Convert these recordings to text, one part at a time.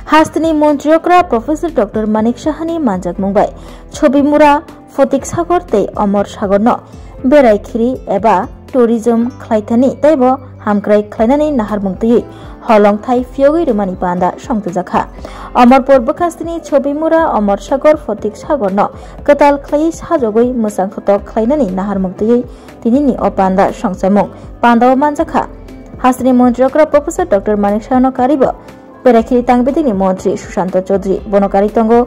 हास्तिनि मन्त्रियकरा professor doctor Manik साहानि मानजाक मुंबाय छबिमुरा फतिक सागर तै अमर सागर न बेरायखिरि एबा टूरिज्म खलायथानि तैबो हामक्राय खलायनानै नाहार मुंतयै हलंथाय फियोगै रुमानि बान्दा संतजाखा अमरपुर बखास्तिनि छबिमुरा अमर सागर फतिक सागर न कताल खलाय साजगै मोसां खतक खलायनानै नाहार मुंतयै तिनिनि अ बान्दा संसामुं बान्दाव मानजाखा हास्तिनि मन्त्रियकरा प्रफेसर डॉक्टर मानिक साहानो कारिबो बेरायखिरि तांबिदिनि मंत्री सुशांत चौधरी बनकारी तंगो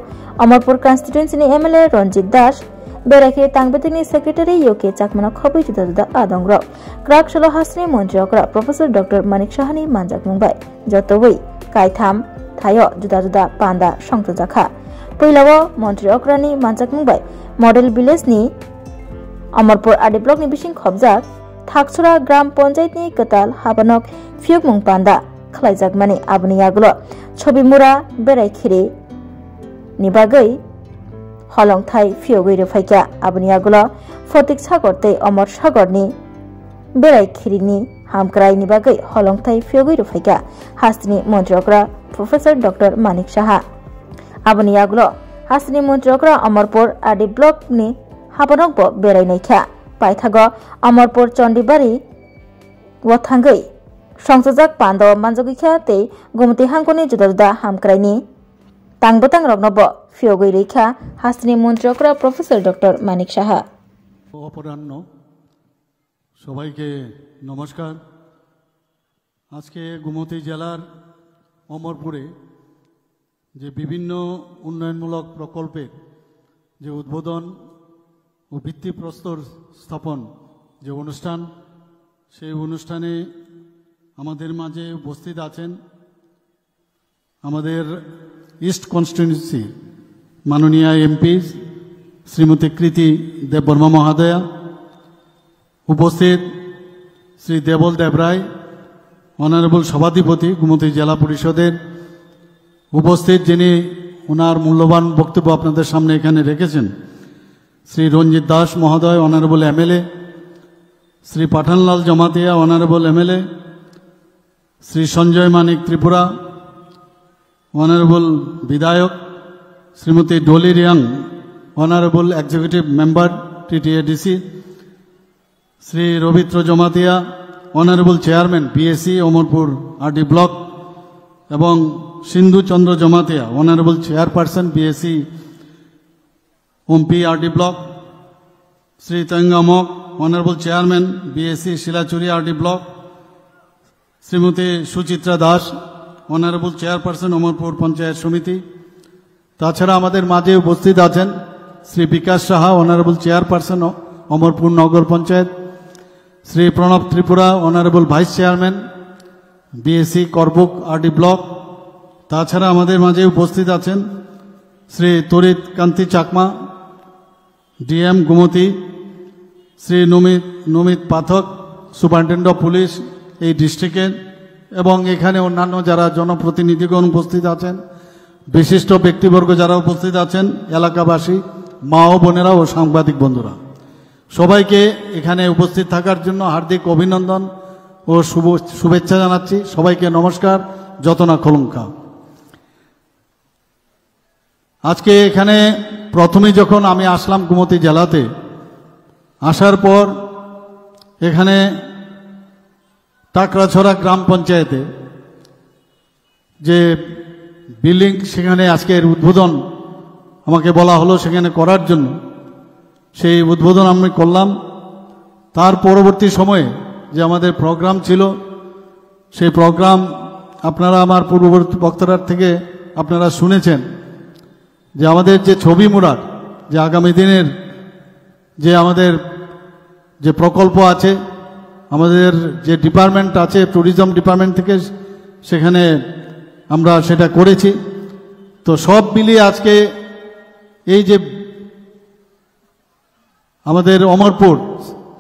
अमरपुर कन्स्टिट्युएन्सीनि एमएलए रंजित दास बेरायखिरि तांबिदिनि सेक्रेटारि योके चाकमानो खबै जुदा जुदा आदंग्र क्राक सलो हास्तिनि मन्त्रियकरा प्रफेसर डॉक्टर मानिक साहानि मानजाक मुंबाय जतवै कायथाम थायो जुदा जुदा पान्दा संतजाखा पहिलाव मन्त्रियकरानि मानजाक मुंबाय मॉडल विलेजनि अमरपुर आदि ब्लकनि बिसिं खबजाक थाकसरा ग्राम पंचायतनि कताल हाबानक फियोगमुं पान्दा खलायजाक माने आबनि आगुलो छबिमुरा बेरायखिरि निबागै हलंथाय फियोगै रफायका आबनि आगुलो फतिक सागर तै अमर सागरनि बेरायखिरिनि हामक्राय निबागै हलंथाय फियोगै रफायका हास्तिनि मन्त्रियकरा प्रफेसर डॉक्टर मानिक साहा आबनि आगुलो हास्तिनि मन्त्रियकरा अमरपुर आदि ब्लकनि हाबानकबो बेरायनायखा पायथागो अमरपुर चंडीबारि वथांगै संसजाक पान्द मानजगैखा तै गुमति हांखनि जुदा जुदा हामक्रायनि तांबतां रग्नब फियोगै रैखा हास्तिनि मन्त्रियकरा प्रफेसर डॉक्टर मानिक साहा अपराह्न सबाइके नमस्कार। आज के गुमती जिलार अमरपुरे जे विभिन्न उन्नयनमूलक प्रकल्पेर जे उद्बोधन और भित्तिप्रस्तर स्थापन जे अनुष्ठान से अनुष्ठाने आमादेर माझे उपस्थित आছেন आमादेर ईस्ट कन्स्टिट्युएंसी माननीय एमपी श्रीमती कृति देवबर्मा महोदया, उपस्थित श्री देवल देवराय अनारेबल सभाधिपति गुमती जिला परिषदेर उपस्थित जिनि उनार मूल्यवान बक्तव्य आपनादेर सामने एखाने रेखेছেন श्री रंजित दास महोदय honourable MLA, Shri Pathanlal Jamatia honourable MLA, Shri Sanjay Manik Tripura honourable विधायक, Shrimati Doli Riang honourable executive member TTADC, Shri Rabindra Jamatia honourable chairman BSC Amarpur RD block एवं Sindhu Chandra Jamatia honourable chairperson BSC Ompi RD block, Shri Tangamak honourable chairman BSC Shilachari RD block, Shrimati Suchitra Das honourable chairperson Amarpur Panchayat Samiti, ताछाड़ा आमादेर माझे उपस्थित आছেন श्री विकास साहा अनारेबल चेयरपार्सन अमरपुर नगर Panchayat, Shri Pranab Tripura honourable vice chairman BSC Karbook RD block, ताछाड़ा आमादेर माझे उपस्थित आছেন Shri Tarit Kanti Chakma DM Gomati, Shri Namit Pathak superintendent of police এই ডিস্ট্রিক্টের এবং এখানে অন্যান্য যারা জনপ্রতিনিধিগণ উপস্থিত আছেন, বিশিষ্ট ব্যক্তিবর্গ যারা উপস্থিত আছেন, এলাকাবাসী, মা ও বোনেরা ও সাংবাদিক বন্ধুরা, সবাইকে এখানে উপস্থিত থাকার জন্য হার্দিক অভিনন্দন ও শুভেচ্ছা জানাচ্ছি। সবাইকে নমস্কার, যত না কলঙ্কা। আজকে এখানে প্রথমে যখন আমি আসলাম গুমতি জেলাতে, আসার পর এখানে টাকরাছড়া গ্রাম পঞ্চায়েতে যে বিল্ডিং সেখানে আজকের উদ্বোধন আমাকে বলা হলো সেখানে করার জন্য, সেই উদ্বোধন আমি করলাম। তার পরবর্তী সময়ে যে আমাদের প্রোগ্রাম ছিল, সেই প্রোগ্রাম আপনারা আমার পূর্ববর্তী বক্তার থেকে আপনারা শুনেছেন যে আমাদের যে ছবি মুড়ার যে আগামী দিনের যে আমাদের যে প্রকল্প আছে, আমাদের যে ডিপার্টমেন্ট আছে ট্যুরিজম ডিপার্টমেন্ট থেকে সেখানে আমরা সেটা করেছি। তো সব মিলিয়ে আজকে এই যে আমাদের অমরপুর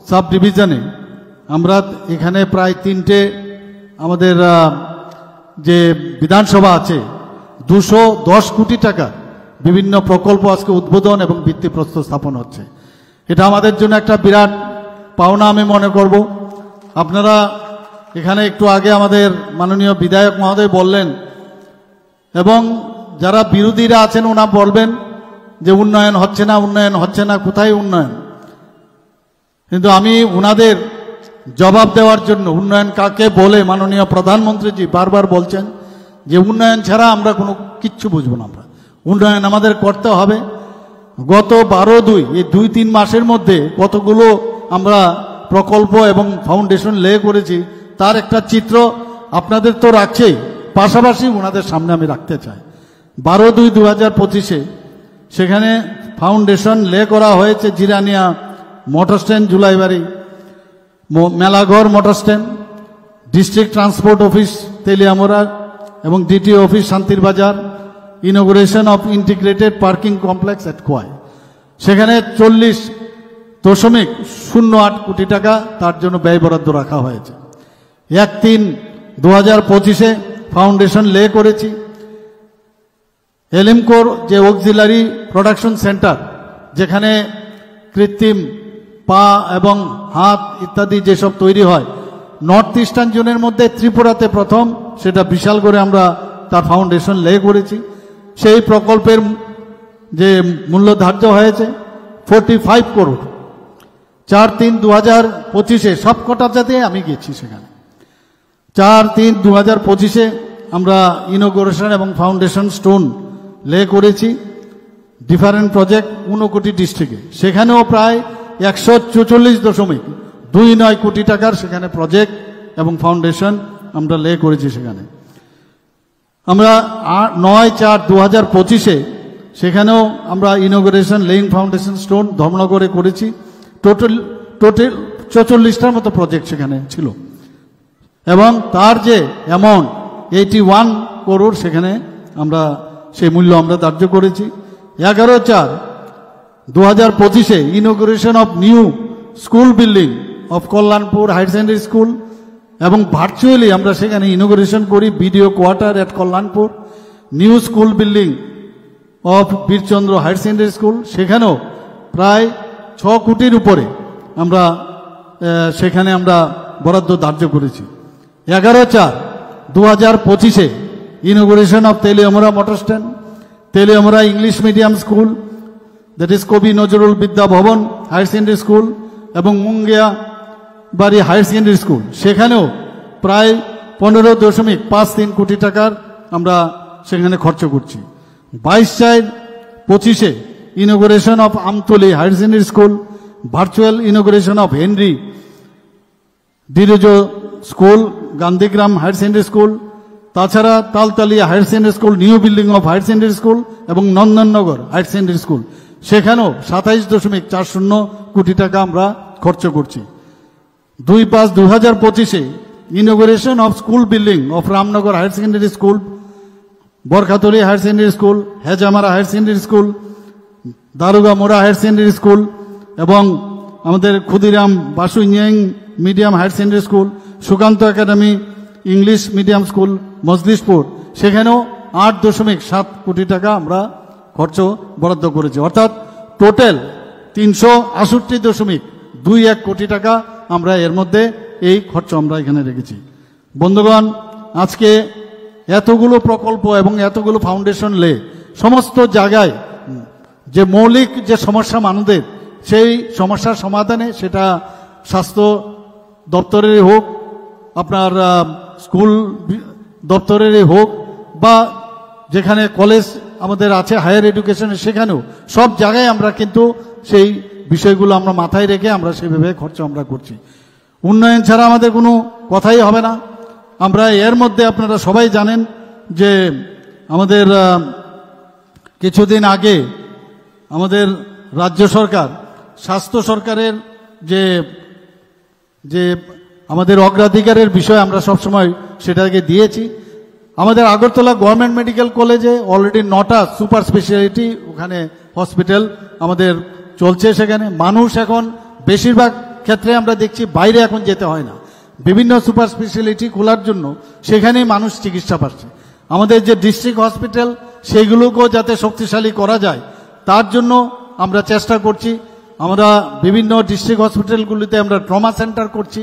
সাব ডিভিশনে আমরা এখানে প্রায় 3টে আমাদের যে বিধানসভা আছে 210 কোটি টাকা বিভিন্ন প্রকল্প আজকে উদ্বোধন এবং ভিত্তিপ্রস্তর স্থাপন হচ্ছে। এটা আমাদের জন্য একটা বিরাট পাওনা আমি মনে করব। আপনারা এখানে একটু আগে আমাদের মাননীয় বিধায়ক মহোদয় বললেন এবং যারা বিরোধীরা আছেন ওনা বলবেন যে উন্নয়ন হচ্ছে না, কোথায় উন্নয়ন। কিন্তু আমি ওনাদের জবাব দেওয়ার জন্য, উন্নয়ন কাকে বলে মাননীয় প্রধানমন্ত্রীজি বারবার বলছেন যে উন্নয়ন ছাড়া আমরা কোনো কিচ্ছু বুঝবো না। আমরা উন্নয়ন আমাদের করতে হবে। গত 12-2 এই 2-3 মাসের মধ্যে কতগুলো আমরা প্রকল্প এবং ফাউন্ডেশন লে করেছি তার একটা চিত্র আপনাদের তো রাখছেই, পাশাপাশি ওনাদের সামনে আমি রাখতে চাই। 12-2-2025 সেখানে ফাউন্ডেশন লে করা হয়েছে Jirania motor stand, Julaibari Melaghar motor stand, district transport office Teliamura এবং DTO office Santir Bazar, inauguration of integrated parking complex at Khowai. সেখানে 40.08 কোটি টাকা তার জন্য ব্যয় বরাদ্দ রাখা হয়েছে। 1-3-2025 ফাউন্ডেশন লে করেছি। এলিমকোর যে অক্সিলারি প্রোডাকশন সেন্টার, যেখানে কৃত্রিম পা এবং হাত ইত্যাদি যেসব তৈরি হয়, নর্থ ইস্টার্ন জোনের মধ্যে ত্রিপুরাতে প্রথম, সেটা বিশাল করে আমরা তার ফাউন্ডেশন লে করেছি। সেই প্রকল্পের যে মূল্য ধার্য হয়েছে 45 করোড়। 4-3-2025 সবকটাতে আমি গেছি সেখানে। 4-3-2025 আমরা ইনোগ্রেশন এবং ফাউন্ডেশন স্টোন লে করেছি ডিফারেন্ট প্রজেক্ট 19 কোটি ডিস্ট্রিক্টে। সেখানেও প্রায় 144.29 কোটি টাকার সেখানে প্রজেক্ট এবং ফাউন্ডেশন আমরা লে করেছি সেখানে। আমরা 9-4-2025 সেখানেও আমরা ইনোগ্রেশন লেইং ফাউন্ডেশন স্টোন ধর্মনগরে করেছি। টোটাল 44টার মতো প্রজেক্ট সেখানে ছিল এবং তার যে অ্যামাউন্ট 81 করোড় সেখানে আমরা সেই মূল্য আমরা ধার্য করেছি। 11-4-2025 inauguration of new school building of Kalyanpur higher secondary school এবং ভার্চুয়ালি আমরা সেখানে ইনোগ্রেশন করি BDO quarter at Kalyanpur, new school building of Birchandra higher secondary school, সেখানেও প্রায় 6 কোটির উপরে আমরা সেখানে আমরা বরাদ্দ ধার্য করেছি। 11-4-2025 inauguration of Teliamura motor stand, Teliamura English medium school, that is কবি নজরুল বিদ্যা ভবন হায়ার সেকেন্ডারি স্কুল এবং মুঙ্গিয়া বাড়ি হায়ার সেকেন্ডারি স্কুল, সেখানেও প্রায় 15.53 কোটি টাকার আমরা সেখানে খরচ করছি। 22-4-25 inauguration of Amtali higher secondary school, virtual inauguration of Henry Derozio school, Gandhigram higher secondary school, তাছাড়া Taltalia higher secondary school, new building of higher secondary school এবং নন্দননগর হায়ার সেকেন্ডারি স্কুল, সেখানেও 27.40 কোটি টাকা আমরা খরচ করছি। 2-5-2025 inauguration of school building of Ramnagar higher secondary school, Barkhatali higher secondary school, Hezamara higher secondary school, Darugamura higher secondary school এবং আমাদের Khudiram Basu engineering medium higher secondary school, Sukanta academy English medium school Majlishpur, সেখানেও 8.7 কোটি টাকা আমরা খরচ বরাদ্দ করেছি। অর্থাৎ টোটাল 368.21 কোটি টাকা আমরা এর মধ্যে এই খরচ আমরা এখানে রেখেছি। বন্ধুগণ, আজকে এতগুলো প্রকল্প এবং এতগুলো ফাউন্ডেশন লে সমস্ত জায়গায় যে মৌলিক যে সমস্যা মানুষদের, সেই সমস্যার সমাধানে সেটা স্বাস্থ্য দপ্তরেরই হোক, আপনার স্কুল দপ্তরেরই হোক, বা যেখানে কলেজ আমাদের আছে হায়ার এডুকেশনে, সেখানেও সব জায়গায় আমরা কিন্তু সেই বিষয়গুলো আমরা মাথায় রেখে আমরা সেভাবে খরচ আমরা করছি। উন্নয়ন ছাড়া আমাদের কোনো কথাই হবে না। আমরা এর মধ্যে আপনারা সবাই জানেন যে আমাদের কিছুদিন আগে আমাদের রাজ্য সরকার স্বাস্থ্য সরকারের যে যে আমাদের অগ্রাধিকারের বিষয় আমরা সবসময় সেটাকে দিয়েছি। আমাদের আগরতলা গভর্নমেন্ট মেডিকেল কলেজে অলরেডি 9টা সুপার স্পেশালিটি ওখানে হসপিটাল আমাদের চলছে। সেখানে মানুষ এখন বেশিরভাগ ক্ষেত্রে আমরা দেখছি বাইরে এখন যেতে হয় না, বিভিন্ন সুপার স্পেশালিটি খোলার জন্য সেখানেই মানুষ চিকিৎসা পাচ্ছে। আমাদের যে ডিস্ট্রিক্ট হসপিটাল সেইগুলোকেও যাতে শক্তিশালী করা যায় তার জন্য আমরা চেষ্টা করছি। আমরা বিভিন্ন ডিস্ট্রিক্ট হসপিটালগুলিতে আমরা ট্রমা সেন্টার করছি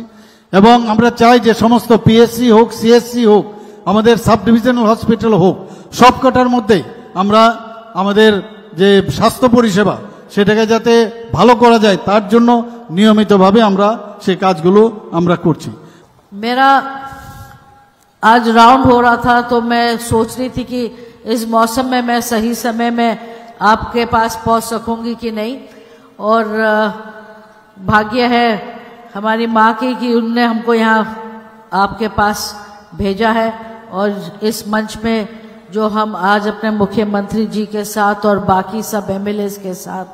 এবং আমরা চাই যে সমস্ত পিএসসি হোক, সিএসসি হোক, আমাদের সাব ডিভিশনাল হসপিটাল হোক, সবকটার মধ্যে আমরা আমাদের যে স্বাস্থ্য পরিষেবা সেটাকে যাতে ভালো করা যায় তার জন্য নিয়মিতভাবে আমরা সেই কাজগুলো আমরা করছি। मेरा आज राउंड हो रहा था तो मैं सोच रही थी कि इस मौसम में मैं सही समय में आपके पास पहुंच सकूंगी कि नहीं, और भाग्य है हमारी माँ की कि उनने हमको यहाँ आपके पास भेजा है। और इस मंच में जो हम आज अपने मुख्यमंत्री जी के साथ और बाकी सब MLAs के साथ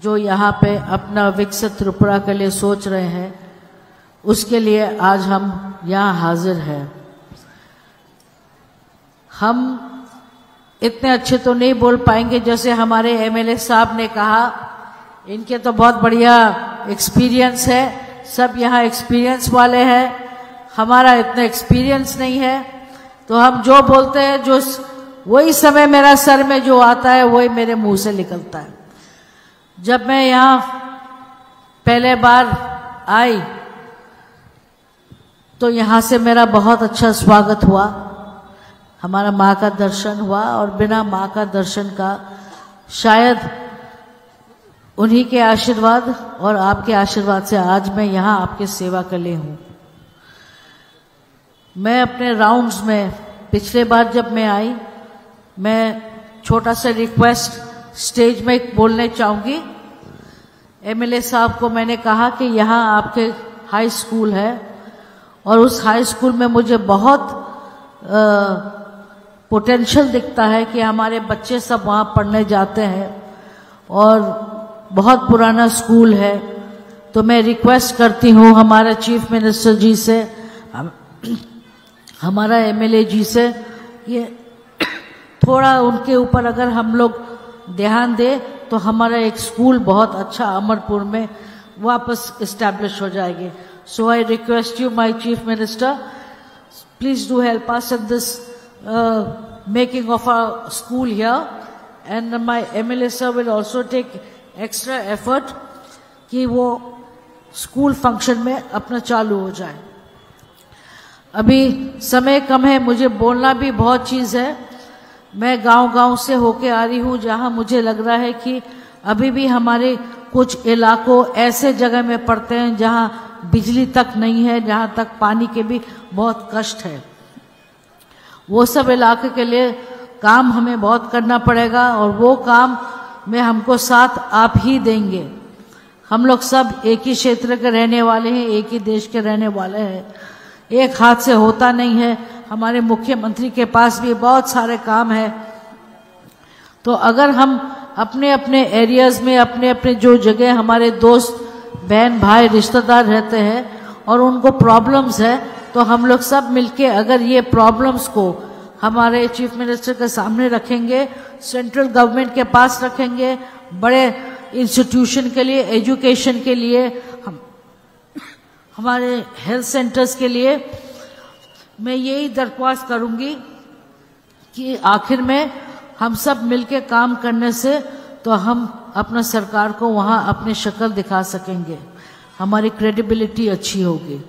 जो यहाँ पे अपना विकसित त्रिपुरा के लिए सोच रहे हैं, उसके लिए आज हम यहाँ हाजिर हैं। हम इतने अच्छे तो नहीं बोल पाएंगे जैसे हमारे MLA साहब ने कहा, इनके तो बहुत बढ़िया एक्सपीरियंस है, सब यहाँ एक्सपीरियंस वाले हैं, हमारा इतना एक्सपीरियंस नहीं है, तो हम जो बोलते हैं जो वही समय मेरा सर में जो आता है वही मेरे मुंह से निकलता है। जब मैं यहाँ पहले बार आई तो यहाँ से मेरा बहुत अच्छा स्वागत हुआ, हमारा माँ का दर्शन हुआ, और बिना माँ का दर्शन का शायद उन्हीं के आशीर्वाद और आपके आशीर्वाद से आज मैं यहाँ आपके सेवा के लिए हूँ। मैं अपने राउंड्स में पिछले बार जब मैं आई, मैं छोटा सा रिक्वेस्ट स्टेज में बोलने चाहूँगी। MLA साहब को मैंने कहा कि यहाँ आपके हाई स्कूल है और उस हाई स्कूल में मुझे बहुत पोटेंशियल दिखता है कि हमारे बच्चे सब वहाँ पढ़ने जाते हैं और बहुत पुराना स्कूल है। तो मैं रिक्वेस्ट करती हूँ हमारे चीफ मिनिस्टर जी से, हमारा MLA जी से, ये थोड़ा उनके ऊपर अगर हम लोग ध्यान दें तो हमारा एक स्कूल बहुत अच्छा अमरपुर में वापस इस्टेब्लिश हो जाएगी। So I request you my chief minister, please do help us in this making of a school here, and my MLA sir will also take extra effort कि वो स्कूल फंक्शन में अपना चालू हो जाए। अभी समय कम है, मुझे बोलना भी बहुत चीज़ है। मैं गांव-गांव से होके आ रही हूँ जहाँ मुझे लग रहा है कि अभी भी हमारे कुछ इलाकों ऐसे जगह में पड़ते हैं जहाँ बिजली तक नहीं है, जहाँ तक पानी के भी बहुत कष्ट है। वो सब इलाके के लिए काम हमें बहुत करना पड़ेगा और वो काम में हमको साथ आप ही देंगे। हम लोग सब एक ही क्षेत्र के रहने वाले हैं, एक ही देश के रहने वाले हैं, एक हाथ से होता नहीं है। हमारे मुख्यमंत्री के पास भी बहुत सारे काम है। तो अगर हम अपने अपने एरियाज में अपने अपने जो जगह हमारे दोस्त बहन भाई रिश्तेदार रहते हैं और उनको प्रॉब्लम्स है, तो हम लोग सब मिलके अगर ये प्रॉब्लम्स को हमारे चीफ मिनिस्टर के सामने रखेंगे, सेंट्रल गवर्नमेंट के पास रखेंगे, बड़े इंस्टीट्यूशन के लिए, एजुकेशन के लिए, हमारे हेल्थ सेंटर्स के लिए, मैं यही दरख्वास्त करूंगी कि आखिर में हम सब मिलके काम करने से तो हम अपना सरकार को वहाँ अपनी शक्ल दिखा सकेंगे, हमारी क्रेडिबिलिटी अच्छी होगी।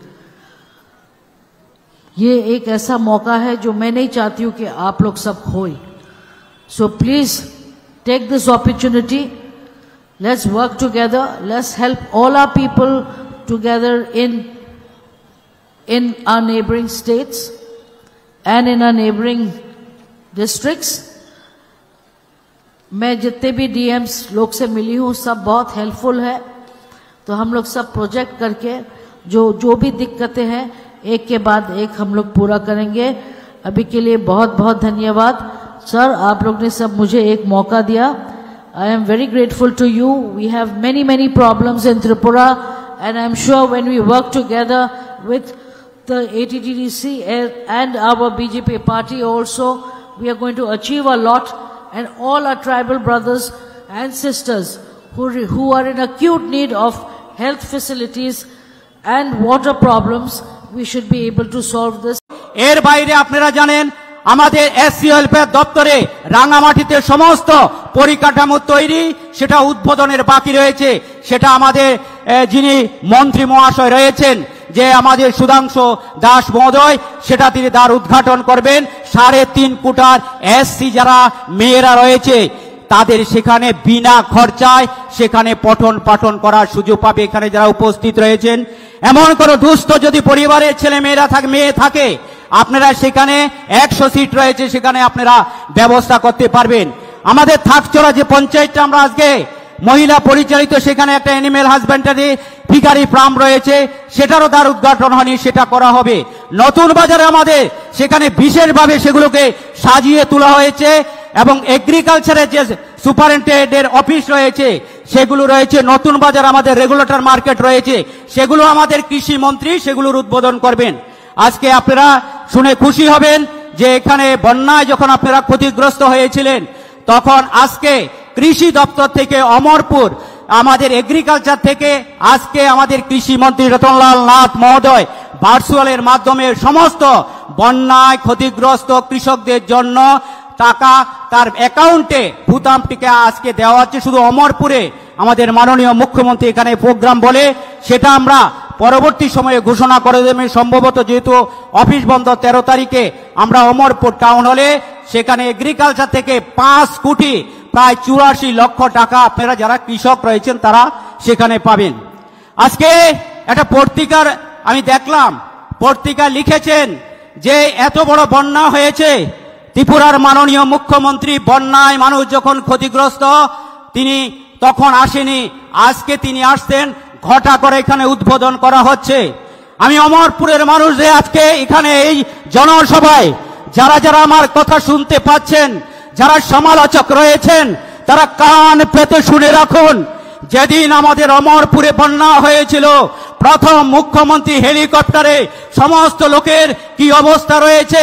ये एक ऐसा मौका है जो मैं नहीं चाहती हूँ कि आप लोग सब खोए। So please take this opportunity, let's work together, let's help all our people together in our neighboring states and in our neighboring districts. मैं जितने भी DMs लोग से मिली हूँ सब बहुत हेल्पफुल है। तो हम लोग सब प्रोजेक्ट करके जो भी दिक्कतें हैं एक के बाद एक हम लोग पूरा करेंगे। अभी के लिए बहुत बहुत धन्यवाद सर, आप लोग ने सब मुझे एक मौका दिया। I am very grateful to you. We have many problems in Tripura, and I am sure when we work together with the ATTDC and our BJP party also, we are going to achieve a lot, and all our tribal brothers and sisters who are in acute need of health facilities and water problems, we should be able to solve this. এর বাইরে আপনারা জানেন আমাদের SC welfare দপ্তরে রাঙামাটিতে সমস্ত পরিকাঠামো তৈরি, সেটা উদ্বোধনের বাকি রয়েছে। সেটা আমাদের যিনি মন্ত্রী মহাশয় রয়েছেন যে আমাদের সুধাংশু দাস মহোদয়, সেটা তিনি তার উদ্ঘাটন করবেন। 3.5 কোটার এসসি যারা মেয়েরা রয়েছে তাদের সেখানে বিনা খরচায় সেখানে পঠন পাঠন করার সুযোগ পাবে। এখানে যারা উপস্থিত রয়েছেন, এমন কোন দুস্থ যদি পরিবারের ছেলে মেয়েরা মেয়ে থাকে, আপনারা সেখানে 100 সিট রয়েছে, সেখানে আপনারা ব্যবস্থা করতে পারবেন। আমাদের থাকচড়া যে পঞ্চায়েতটা আমরা আজকে মহিলা পরিচালিত, সেখানে একটা অ্যানিমেল হাজবেন্ডারি ভিখারি ফার্ম রয়েছে, সেটারও তার উদ্ঘাটন হয়নি, সেটা করা হবে। নতুন বাজারে আমাদের সেখানে বিশেষভাবে সেগুলোকে সাজিয়ে তোলা হয়েছে এবং এগ্রিকালচারের যে সুপারিনটেন্ডেন্টের অফিস রয়েছে সেগুলো রয়েছে। নতুন বাজার আমাদের রেগুলেটর মার্কেট রয়েছে, সেগুলো আমাদের কৃষি মন্ত্রী সেগুলোর উদ্বোধন করবেন। আজকে আপনারা শুনে খুশি হবেন যে এখানে বন্যায় যখন আপনারা ক্ষতিগ্রস্ত হয়েছিলেন, তখন আজকে কৃষি দপ্তর থেকে অমরপুর আমাদের এগ্রিকালচার থেকে আজকে আমাদের কৃষি মন্ত্রী রতনলাল নাথ মহোদয় ভার্চুয়ালের মাধ্যমে সমস্ত বন্যায় ক্ষতিগ্রস্ত কৃষকদের জন্য টাকা তার অ্যাকাউন্টে ভূতামটিকে আজকে দেওয়া হচ্ছে। শুধু অমরপুরে আমাদের মাননীয় মুখ্যমন্ত্রী এখানে প্রোগ্রাম বলে, সেটা আমরা পরবর্তী সময়ে ঘোষণা করে দেবেন। সম্ভবত যেহেতু অফিস বন্ধ 13 তারিখে, আমরা অমরপুর টাউন হলে সেখানে এগ্রিকালচার থেকে 5 কোটি প্রায় 84 লক্ষ টাকা আপনারা যারা কৃষক রয়েছেন তারা সেখানে পাবেন। আজকে একটা পত্রিকার আমি দেখলাম, পত্রিকা লিখেছেন যে এত বড় বন্যা হয়েছে, ত্রিপুরার মাননীয় মুখ্যমন্ত্রী বন্যায় মানুষ যখন ক্ষতিগ্রস্ত তিনি তখন আসেনি, আজকে তিনি আসতেন, ঘটা করে এখানে উদ্বোধন করা হচ্ছে। আমি অমরপুরের মানুষদের আজকে এখানে এই জনসভায় যারা যারা আমার কথা শুনতে পাচ্ছেন, যারা সমালোচক রয়েছেন, তারা কান পেতে শুনে রাখুন। যেদিন আমাদের অমরপুরে বন্যা হয়েছিল, প্রথম মুখ্যমন্ত্রী হেলিকপ্টারে সমস্ত লোকের কি অবস্থা রয়েছে,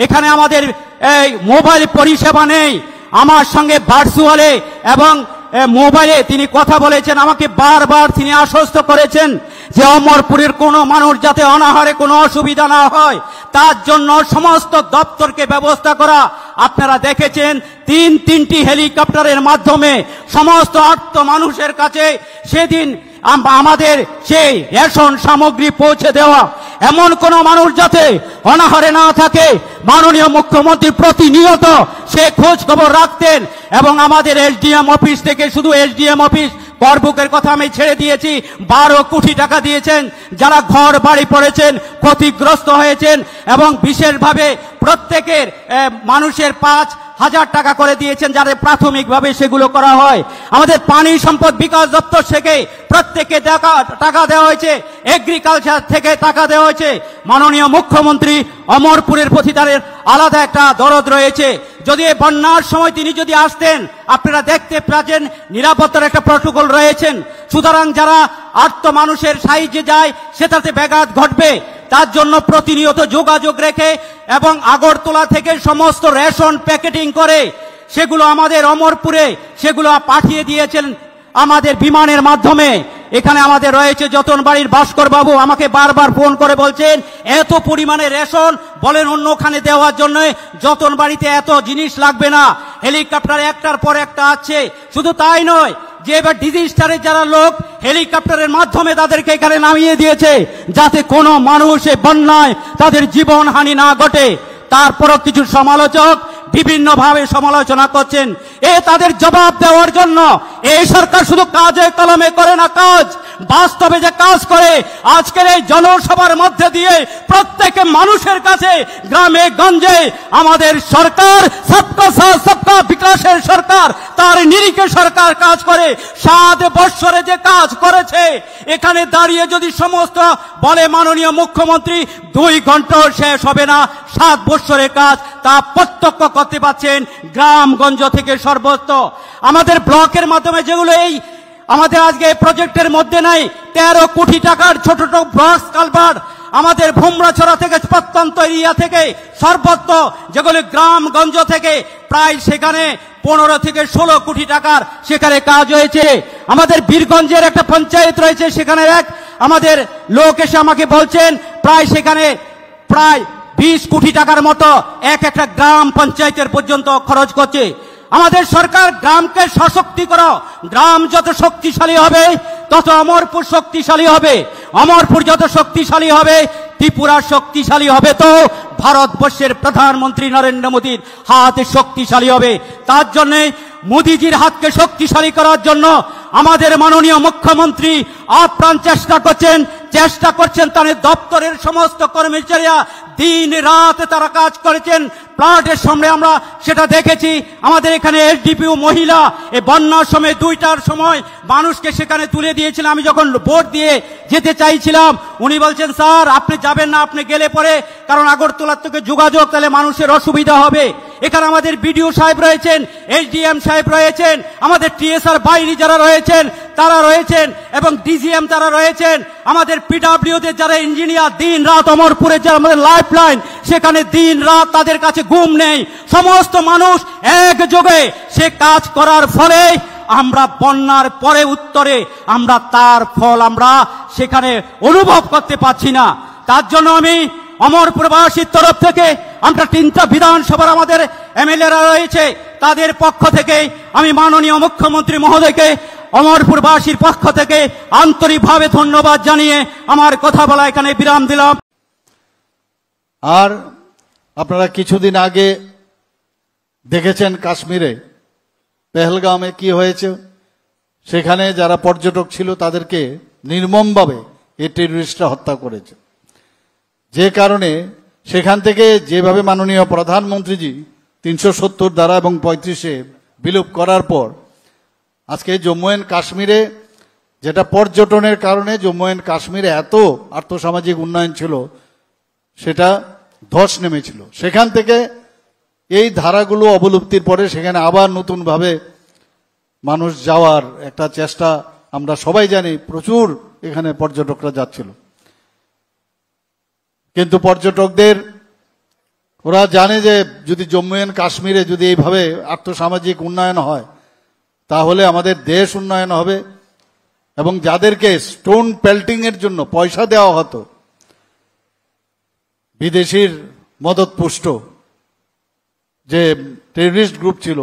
এখানে আমাদের এই মোবাইল পরিষেবা নেই, আমার সঙ্গে ভার্চুয়ালে এবং মোবাইলে তিনি কথা বলেছেন, আমাকে বারবার তিনি আশ্বস্ত করেছেন যে অমরপুরের কোনো মানুষ যাতে অনাহারে কোনো অসুবিধা না হয় তার জন্য সমস্ত দপ্তরকে ব্যবস্থা করা। আপনারা দেখেছেন 3টি হেলিকপ্টারের মাধ্যমে সমস্ত আর্ত মানুষের কাছে সেদিন আমাদের সেই রেশন সামগ্রী পৌঁছে দেওয়া। এমন কোন মানুষ যাতে অনাহারে না থাকে, মাননীয় মুখ্যমন্ত্রী প্রতিনিয়ত সে খোঁজ খবর রাখতেন এবং আমাদের এসডিএম অফিস থেকে, শুধু এসডিএম অফিস করবুকের কথা আমি ছেড়ে দিয়েছি, 12 কোটি টাকা দিয়েছেন যারা ঘর বাড়ি পড়েছেন, ক্ষতিগ্রস্ত হয়েছেন এবং বিশেষভাবে প্রত্যেকের মানুষের 5,000 টাকা করে দিয়েছেন, যাদের প্রাথমিকভাবে সেগুলো করা হয়। আমাদের পানি সম্পদ বিকাশ দপ্তর থেকে প্রত্যেকে টাকা দেওয়া হয়েছে, এগ্রিকালচার থেকে টাকা দেওয়া হয়েছে। মাননীয় মুখ্যমন্ত্রী অমরপুরের প্রতি তাদের আলাদা একটা দরদ রয়েছে। যদি এই বন্যার সময় তিনি যদি আসতেন, আপনারা দেখতে পাচ্ছেন নিরাপত্তার একটা প্রটোকল রয়েছেন, সুতরাং যারা আর্ত মানুষের সাহায্যে যায় সেটাতে ব্যাঘাত ঘটবে, তার জন্য প্রতিনিয়ত যোগাযোগ রেখে এবং আগরতলা থেকে সমস্ত রেশন প্যাকেটিং করে সেগুলো আমাদের অমরপুরে সেগুলো পাঠিয়ে দিয়েছেন আমাদের বিমানের মাধ্যমে। এখানে আমাদের রয়েছে যতনবাড়ির ভাস্কর বাবু, আমাকে বারবার ফোন করে বলছেন এত পরিমাণে রেশন বলেন অন্যখানে দেওয়ার জন্য, যতনবাড়িতে এত জিনিস লাগবে না, হেলিকপ্টার একটার পর একটা আছে। শুধু তাই নয়, যে এবার ডিজাস্টারের যারা লোক হেলিকপ্টারের মাধ্যমে তাদেরকে এখানে নামিয়ে দিয়েছে যাতে কোনো মানুষ এই বন্যায় তাদের জীবন হানি না ঘটে। তারপরও কিছু সমালোচক বিভিন্নভাবে সমালোচনা করছেন, তাদের জবাব দেওয়ার জন্য এই সরকার শুধু কাজে কলমে করে না কাজ, বাস্তবে যে কাজ করে আজকের এই জনসভার মধ্যে দিয়ে প্রত্যেকে মানুষের কাছে গ্রামে গঞ্জে আমাদের সরকার সবকা সাথ সবকা বিকাশের সরকার, তার নিরিখে সরকার কাজ করে। 7 বছরে যে কাজ করেছে এখানে দাঁড়িয়ে যদি সমস্ত বলে মাননীয় মুখ্যমন্ত্রী 2 ঘন্টাও শেষ হবে না, 7 বছরের কাজ তা প্রত্যক্ষ করতে পারছেন গ্রামগঞ্জ থেকে সর্বত্র। আমাদের ব্লকের মাধ্যমে যেগুলো এই আমাদের আজকে প্রজেক্টের মধ্যে নাই, 13 কোটি টাকার ছোট ছোট ব্রস কালভার্ট আমাদের ভুমরাছড়া থেকে প্রত্যন্ত এরিয়া থেকে সর্বত্র যেগুলো গ্রামগঞ্জ থেকে প্রায় সেখানে 15 থেকে 16 কোটি টাকার সেখানে কাজ হয়েছে। আমাদের বীরগঞ্জের একটা পঞ্চায়েত রয়েছে, সেখানে আমাদের লোক এসে আমাকে বলছেন প্রায় সেখানে প্রায় 20 কোটি টাকার মতো একটা গ্রাম পঞ্চায়েতের পর্যন্ত খরচ করছে। আমাদের সরকার গ্রামকে সশক্তি করো, গ্রাম যত শক্তিশালী হবে তত অমরপুর শক্তিশালী হবে। অমরপুর যত শক্তিশালী হবে, ত্রিপুরা শক্তিশালী হবে, তো ভারতবর্ষের প্রধানমন্ত্রী নরেন্দ্র মোদীর হাত শক্তিশালী হবে। তার জন্য মোদীজির হাতকে শক্তিশালী করার জন্য আমাদের মাননীয় মুখ্যমন্ত্রী আপ্রাণ চেষ্টা করছেন। তার দপ্তরের সমস্ত কর্মচারীরা দিন রাত তারা কাজ করেছেন। প্লান্টের সামনে আমরা সেটা দেখেছি। আমাদের এখানে এসডিপিও মহিলা এই বন্যার সময় 2টার সময় মানুষকে সেখানে তুলে দিয়েছিলেন। আমি যখন ভোট দিয়ে যেতে চাইছিলাম, উনি বলছেন স্যার আপনি যাবেন না, আপনি গেলে পরে কারণ আগরতলার থেকে যোগাযোগ, তাহলে মানুষের অসুবিধা হবে। এখানে আমাদের বিডিও সাহেব রয়েছেন, এসডিএম সাহেব রয়েছেন, আমাদের টিএসআর বাইরে যারা রয়েছেন তারা রয়েছেন, এবং ডিজিএম তারা রয়েছেন, আমাদের পিডব্লিউদের যারা ইঞ্জিনিয়ার দিন রাত অমরপুরের যারা আমাদের লাইফ লাইন, সেখানে দিন রাত তাদের কাছে ঘুম নেই। সমস্ত মানুষ একযোগে সে কাজ করার ফলে আমরা বন্যার পরে উত্তরে আমরা তার ফল আমরা সেখানে অনুভব করতে পারছি না। তার জন্য আমি অমরপুরবাসীর তরফ থেকে, আমরা 3টা বিধানসভার আমাদের এমএলএরা রয়েছে, তাদের পক্ষ থেকে আমি মাননীয় মুখ্যমন্ত্রী মহোদয়কে অমরপুরবাসীর পক্ষ থেকে আন্তরিকভাবে ধন্যবাদ জানিয়ে আমার কথা বলা এখানে বিরাম দিলাম। আর আপনারা কিছুদিন আগে দেখেছেন কাশ্মীরে পেহেলগামে কি হয়েছে। সেখানে যারা পর্যটক ছিল তাদেরকে নির্মমভাবে এই টেররিস্টরা হত্যা করেছে। যে কারণে সেখান থেকে যেভাবে মাননীয় প্রধানমন্ত্রীজি 370 ধারা এবং 35-এ বিলোপ করার পর আজকে জম্মু এন্ড কাশ্মীরে যেটা পর্যটনের কারণে জম্মু এন্ড কাশ্মীরে এত আর্থসামাজিক উন্নয়ন ছিল, সেটা ধস নেমেছিল। সেখান থেকে এই ধারাগুলো অবলুপ্তির পরে সেখানে আবার নতুনভাবে মানুষ যাওয়ার একটা চেষ্টা আমরা সবাই জানি। প্রচুর এখানে পর্যটকরা যাচ্ছিল, কিন্তু পর্যটকদের ওরা জানে যে যদি জম্মু এন্ড কাশ্মীরে যদি এইভাবে আর্থসামাজিক উন্নয়ন হয় তাহলে আমাদের দেশ উন্নয়ন হবে। এবং যাদেরকে স্টোন পেল্টিং এর জন্য পয়সা দেওয়া হতো বিদেশির মদতপুষ্ট যে টেররিস্ট গ্রুপ ছিল,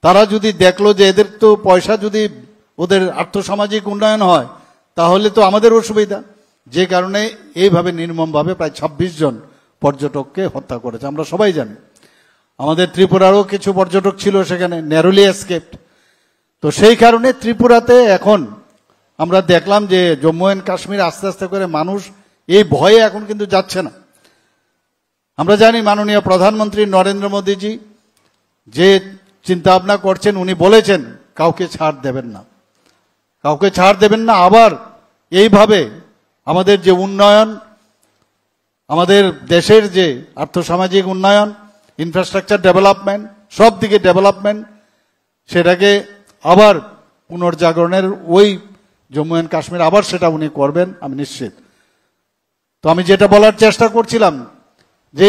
তারা যদি দেখলো যে এদের তো পয়সা যদি ওদের আর্থসামাজিক উন্নয়ন হয় তাহলে তো আমাদের অসুবিধা, যে কারণে এইভাবে নির্মমভাবে প্রায় 26 জন পর্যটককে হত্যা করেছে। আমরা সবাই জানি আমাদের ত্রিপুরারও কিছু পর্যটক ছিল সেখানে, ন্যারোলি এসকেপড। তো সেই কারণে ত্রিপুরাতে এখন আমরা দেখলাম যে জম্মু এন্ড কাশ্মীর আস্তে আস্তে করে মানুষ এই ভয়ে এখন কিন্তু যাচ্ছে না। আমরা জানি মাননীয় প্রধানমন্ত্রী নরেন্দ্র মোদীজি যে চিন্তা ভাবনা করছেন, উনি বলেছেন কাউকে ছাড় দেবেন না, কাউকে ছাড় দেবেন না। আবার এইভাবে আমাদের যে উন্নয়ন, আমাদের দেশের যে আর্থসামাজিক উন্নয়ন, ইনফ্রাস্ট্রাকচার ডেভেলপমেন্ট, সব দিকে ডেভেলপমেন্ট, সেটাকে আবার পুনর্জাগরণের ওই জম্মু এন্ড কাশ্মীর আবার সেটা উনি করবেন আমি নিশ্চিত। তো আমি যেটা বলার চেষ্টা করছিলাম যে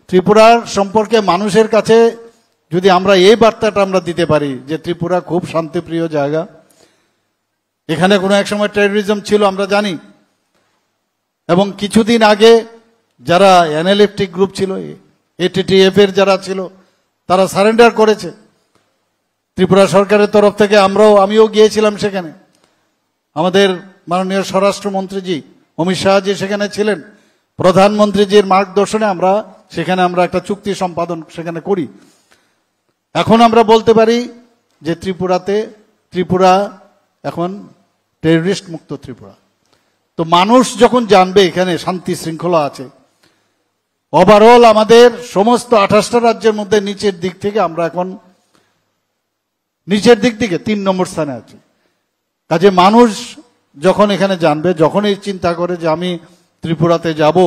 ত্রিপুরার সম্পর্কে মানুষের কাছে যদি আমরা এই বার্তাটা আমরা দিতে পারি যে ত্রিপুরা খুব শান্তিপ্রিয় জায়গা, এখানে কোনো এক সময় টেররিজম ছিল আমরা জানি, এবং কিছুদিন আগে যারা এনএলএফটি গ্রুপ ছিল, এটিটিএফ এর যারা ছিল, তারা সারেন্ডার করেছে। ত্রিপুরা সরকারের তরফ থেকে আমিও গিয়েছিলাম সেখানে। আমাদের মাননীয় স্বরাষ্ট্রমন্ত্রীজি অমিত শাহজি সেখানে ছিলেন, প্রধানমন্ত্রীজির মার্গদর্শনে আমরা সেখানে একটা চুক্তি সম্পাদন সেখানে করি। এখন আমরা বলতে পারি যে ত্রিপুরা এখন টেররিস্ট মুক্ত ত্রিপুরা। তো মানুষ যখন জানবে এখানে শান্তি শৃঙ্খলা আছে, ওভারঅল আমাদের সমস্ত 28টা রাজ্যের মধ্যে নিচের দিক থেকে আমরা এখন নিচের দিক থেকে 3 নম্বর স্থানে আছি। কাজে মানুষ যখন এখানে জানবে, যখনই চিন্তা করে যে আমি ত্রিপুরাতে যাব,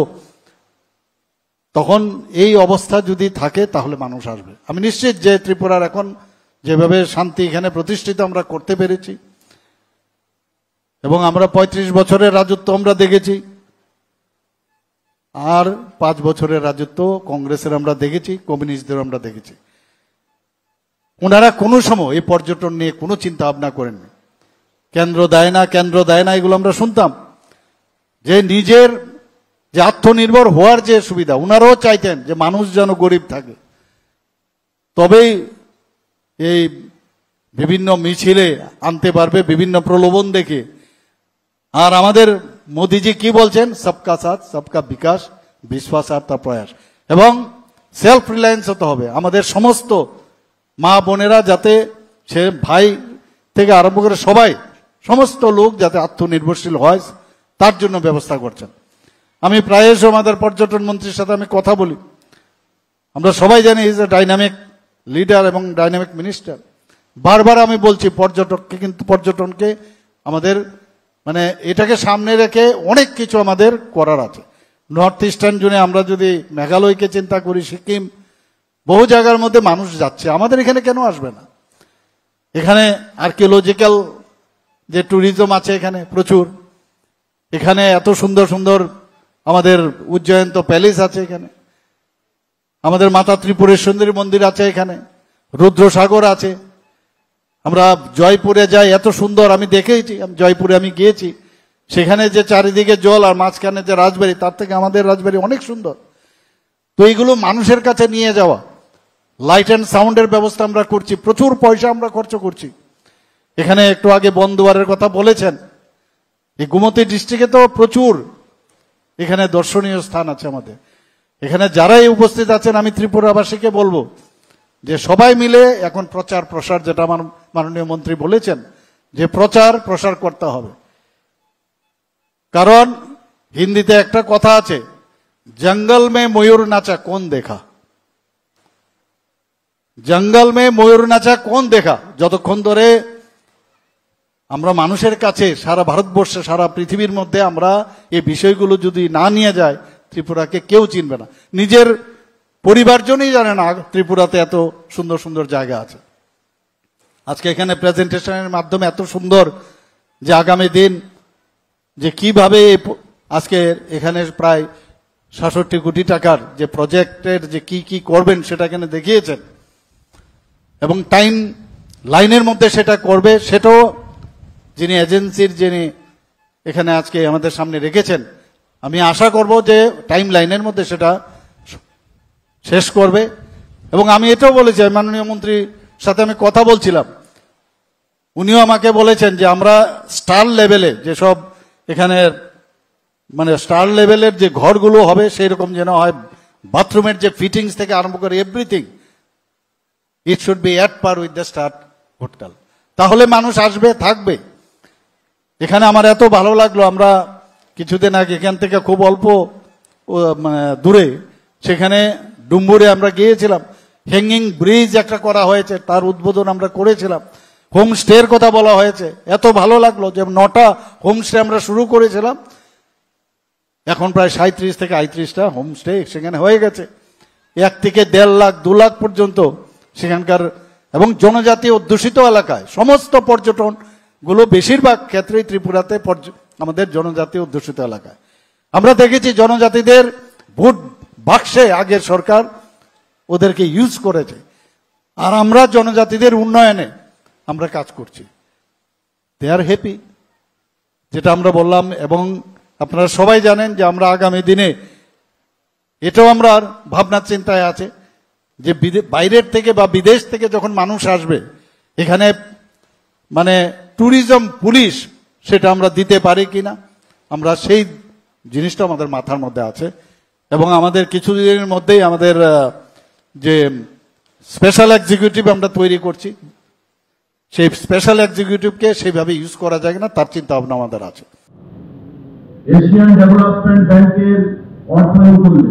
তখন এই অবস্থা যদি থাকে তাহলে মানুষ আসবে। আমি নিশ্চিত যে ত্রিপুরার এখন যেভাবে শান্তি এখানে প্রতিষ্ঠিত আমরা করতে পেরেছি, এবং আমরা 35 বছরের রাজত্ব আমরা দেখেছি, আর 5 বছরের রাজত্ব কংগ্রেসের আমরা দেখেছি, কমিউনিস্টদের আমরা দেখেছি। ওনারা কোনো সময় এই পর্যটন নিয়ে কোনো চিন্তা ভাবনা করেননি। কেন্দ্র দেয় না এগুলো আমরা শুনতাম। যে নিজের যে আত্মনির্ভর হওয়ার যে সুবিধা, ওনারাও চাইতেন যে মানুষ যেন গরিব থাকে। তবেই এই বিভিন্ন মিছিলে আনতে পারবে, বিভিন্ন প্রলোভন দেখে আর আমাদের মোদিজি কি বলছেন, সবকা সাথ সবকা বিকাশ, বিশ্বাস আর তার প্রয়াস, এবং সেলফ রিলায়েন্স হতে হবে। আমাদের সমস্ত মা বোনেরা যাতে, সে ভাই থেকে আরম্ভ করে সবাই, সমস্ত লোক যাতে আত্মনির্ভরশীল হয় তার জন্য ব্যবস্থা করছেন। আমি প্রায়শ আমাদের পর্যটন মন্ত্রীর সাথে আমি কথা বলি, আমরা সবাই জানি ইজ এ ডাইনামিক লিডার এবং ডাইনামিক মিনিস্টার। বারবার আমি বলছি পর্যটনকে আমাদের মানে এটাকে সামনে রেখে অনেক কিছু আমাদের করার আছে। নর্থ ইস্টার্ন জোনে আমরা যদি মেঘালয়কে চিন্তা করি, সিকিম, বহু জায়গার মধ্যে মানুষ যাচ্ছে, আমাদের এখানে কেন আসবে না? এখানে আর্কিওলজিক্যাল যে ট্যুরিজম আছে এখানে প্রচুর, এখানে এত সুন্দর সুন্দর আমাদের উজ্জয়ন্ত প্যালেস আছে, এখানে আমাদের মাতা ত্রিপুরেশ্বরী মন্দির আছে, এখানে রুদ্রসাগর আছে। আমরা জয়পুরে যাই, এত সুন্দর, আমি দেখেছি, জয়পুরে আমি গিয়েছি, সেখানে যে চারিদিকে জল আর মাঝখানে যে রাজবাড়ি, তার থেকে আমাদের রাজবাড়ি অনেক সুন্দর। তো এইগুলো মানুষের কাছে নিয়ে যাওয়া, লাইট অ্যান্ড সাউন্ডের ব্যবস্থা আমরা করছি, প্রচুর পয়সা আমরা খরচ করছি। এখানে একটু আগে বনদুয়ারের কথা বলেছেন, এই গোমতী ডিস্ট্রিক্টে তো প্রচুর এখানে দর্শনীয় স্থান আছে আমাদের। এখানে যারাই উপস্থিত আছেন, আমি ত্রিপুরাবাসীকে বলবো যে সবাই মিলে এখন প্রচার প্রসার, যেটা আমার মাননীয় মন্ত্রী বলেছেন যে প্রচার প্রসার করতে হবে। কারণ হিন্দিতে একটা কথা আছে, জঙ্গল মে ময়ূর নাচা কোন দেখা, জঙ্গল মে ময়ূর নাচা কোন দেখা। যতক্ষণ ধরে আমরা মানুষের কাছে, সারা ভারতবর্ষে, সারা পৃথিবীর মধ্যে আমরা এই বিষয়গুলো যদি না নিয়ে যাই, ত্রিপুরাকে কেউ চিনবে না। নিজের পরিবারজনই জানে না ত্রিপুরাতে এত সুন্দর সুন্দর জায়গা আছে। আজকে এখানে প্রেজেন্টেশনের মাধ্যমে এত সুন্দর যে আগামী দিন যে কিভাবে আজকে এখানে প্রায় ৬৭ কোটি টাকার যে প্রজেক্টের যে কি কি করবেন সেটা এখানে দেখিয়েছেন, এবং টাইম লাইনের মধ্যে সেটা করবে, সেটাও যিনি এজেন্সির যিনি এখানে আজকে আমাদের সামনে রেখেছেন, আমি আশা করব যে টাইম লাইনের মধ্যে সেটা শেষ করবে। এবং আমি এটাও বলেছি, মাননীয় মন্ত্রীর সাথে আমি কথা বলছিলাম, উনিও আমাকে বলেছেন যে আমরা স্টার লেভেলে যেসব এখানে মানে স্টার লেভেলের যে ঘরগুলো হবে সেই রকম যেন হয়, বাথরুমের যে ফিটিংস থেকে আরম্ভ করে everything, it should be at per with the star hotel. তাহলে মানুষ আসবে, থাকবে। এখানে আমার এত ভালো লাগলো, আমরা কিছুদিন আগে এখান থেকে খুব অল্প দূরে সেখানে ডুম্বুরে আমরা গিয়েছিলাম, হ্যাঙ্গিং ব্রিজ একটা করা হয়েছে, তার উদ্বোধন আমরা করেছিলাম। হোমস্টের কথা বলা হয়েছে, এত ভালো লাগলো যে 9টা হোমস্টে আমরা শুরু করেছিলাম, এখন প্রায় 37 থেকে 38টা হোমস্টে সেখানে হয়ে গেছে। 1 থেকে 1.5 লাখ 2 লাখ পর্যন্ত সেখানকার, এবং জনজাতি অধ্যুষিত এলাকায় সমস্ত পর্যটন গুলো বেশিরভাগ ক্ষেত্রেই ত্রিপুরাতে আমাদের জনজাতি অধ্যুষিত এলাকায়। আমরা দেখেছি জনজাতিদের ভোট বাক্সে আগের সরকার ওদেরকে ইউজ করেছে, আর আমরা জনজাতিদের উন্নয়নে আমরা কাজ করছি। দে আর হ্যাপি, যেটা আমরা বললাম। এবং আপনারা সবাই জানেন যে আমরা আগামী দিনে এটাও আমরা ভাবনা চিন্তায় আছে যে বাইরের থেকে বা বিদেশ থেকে যখন মানুষ আসবে এখানে, মানে ট্যুরিজম পুলিশ সেটা আমরা দিতে পারি কিনা, আমরা সেই জিনিসটা আমাদের মাথার মধ্যে আছে। এবং আমাদের কিছুদিনের মধ্যেই আমাদের যে স্পেশাল এক্সিকিউটিভ আমরা তৈরি করছি, সেই স্পেশাল এক্সিকিউটিভকে সেইভাবে ইউজ করা যায় না তার চিন্তা ভাবনা আমাদের আছে। এশিয়ান ডেভেলপমেন্ট ব্যাংকের অর্থায়ন করলে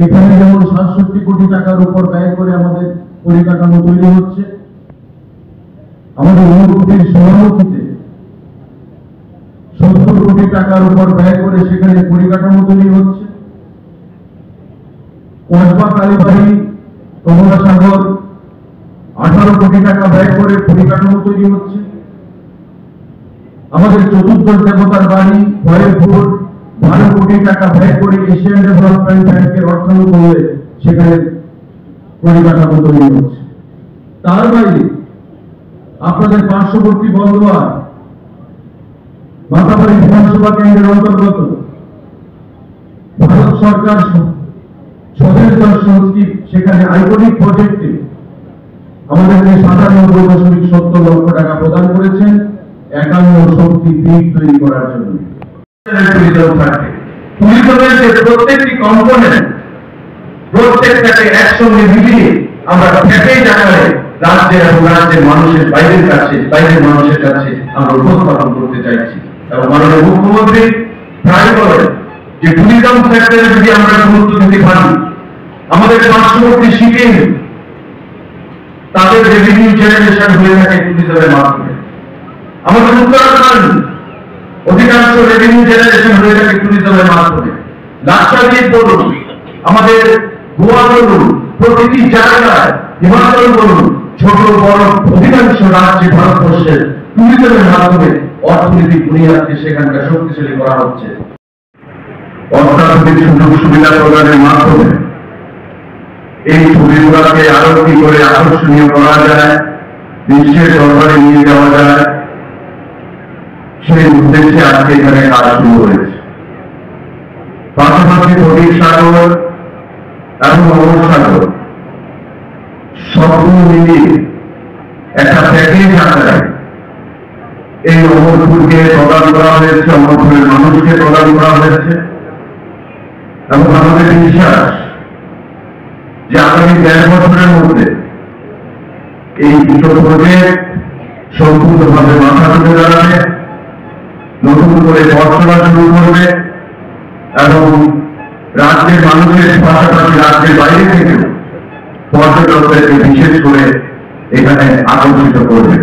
এখানে যেমন ৬৭ কোটি টাকার উপর ব্যয় করে আমাদের পরিকাঠামো তৈরি হচ্ছে, আমাদের ঊনকোটির সোনামুখীতে ৭০ কোটি টাকার উপর ব্যয় করে সেখানে পরিকাঠামো তৈরি হচ্ছে। কসবা কালীবাড়ি কমলাসাগর 18 কোটি টাকা ব্যয় করে পরিকাঠামো তৈরি হচ্ছে। আমাদের চতুর্দশ দেবতার বাড়ি ভয়েরপুর 12 কোটি টাকা ব্যয় করে এশিয়ান ডেভেলপমেন্ট ব্যাংকের অর্থায়ন করলে সেখানে পরিকাঠামো তৈরি হচ্ছে। তার বাইরে আপনাদের পার্শ্ববর্তী বন্দোয়ার মাতাবাড়ি বিধানসভা কেন্দ্রের অন্তর্গত ভারত সরকার স্বদেশ দর্শন স্কিম, সেখানে আইকনিক প্রজেক্টে আমাদেরকে 97.70 লক্ষ টাকা প্রদান করেছেন। একান্ন শক্তিপীঠ তৈরি করার জন্য ট্যুরিজম থাকে। ট্যুরিজমের যে প্রত্যেকটি কম্পোনেন্ট, প্রত্যেকটাকে একসঙ্গে মিলিয়ে আমরা একই জায়গায় রাজ্যের এবং রাজ্যের মানুষের বাইরের মানুষের কাছে আমরা উপস্থাপন করতে চাইছি। এবং মাননীয় মুখ্যমন্ত্রী প্রায় বলেন যে ট্যুরিজম সেক্টরে যদি আমরা গুরুত্ব দিতে পারি, আমাদের পার্শ্ববর্তী সিকিম, তাদের রেভিনিউ জেনারেশন হয়ে থাকে ট্যুরিজমের মাধ্যমে। আমাদের উত্তরাখণ্ড অধিকাংশ রেভিনিউ জেনারেশন হয়ে থাকে ট্যুরিজমের মাধ্যমে। লাক্ষাদ্বীপ বলুন, আমাদের গোয়া বলুন, প্রতিটি জায়গায়, হিমাচল বলুন, ছোট বড় অধিকাংশ রাজ্যে ভারতবর্ষের ট্যুরিজমের মাধ্যমে অর্থনৈতিক বুনিয়াদকে সেখানকার শক্তিশালী করা হচ্ছে। অত্যাধুনিক সুযোগ সুবিধা প্রদানের মাধ্যমে এই ছবিগুলোকে আরো কি করে আকর্ষণীয় করা যায়, বিশ্বের দরবারে নিয়ে যাওয়া যায়, সেই উদ্দেশ্যে আজকে এখানে কাজ শুরু হয়েছে। পাশাপাশি ফটিক সাগর এবং অমর সাগর সবগুলো মিলিয়ে একটা প্যাকেজ আকারে এই অমরপুরকে প্রদান করা হয়েছে, অমরপুরের মানুষকে প্রদান করা হয়েছে। এবং আমাদের বিশ্বাস যে আগামী ১.৫ বছরের মধ্যে এই দুটো প্রজেক্ট সম্পূর্ণভাবে মাথা তুলে দাঁড়াবে, নতুন করে পড়াশোনা শুরু করবে এবং রাজ্যের মানুষের পাশাপাশি রাজ্যের বাইরে থেকেও পর্যটকদেরকে বিশেষ করে এখানে আকর্ষিত করবে।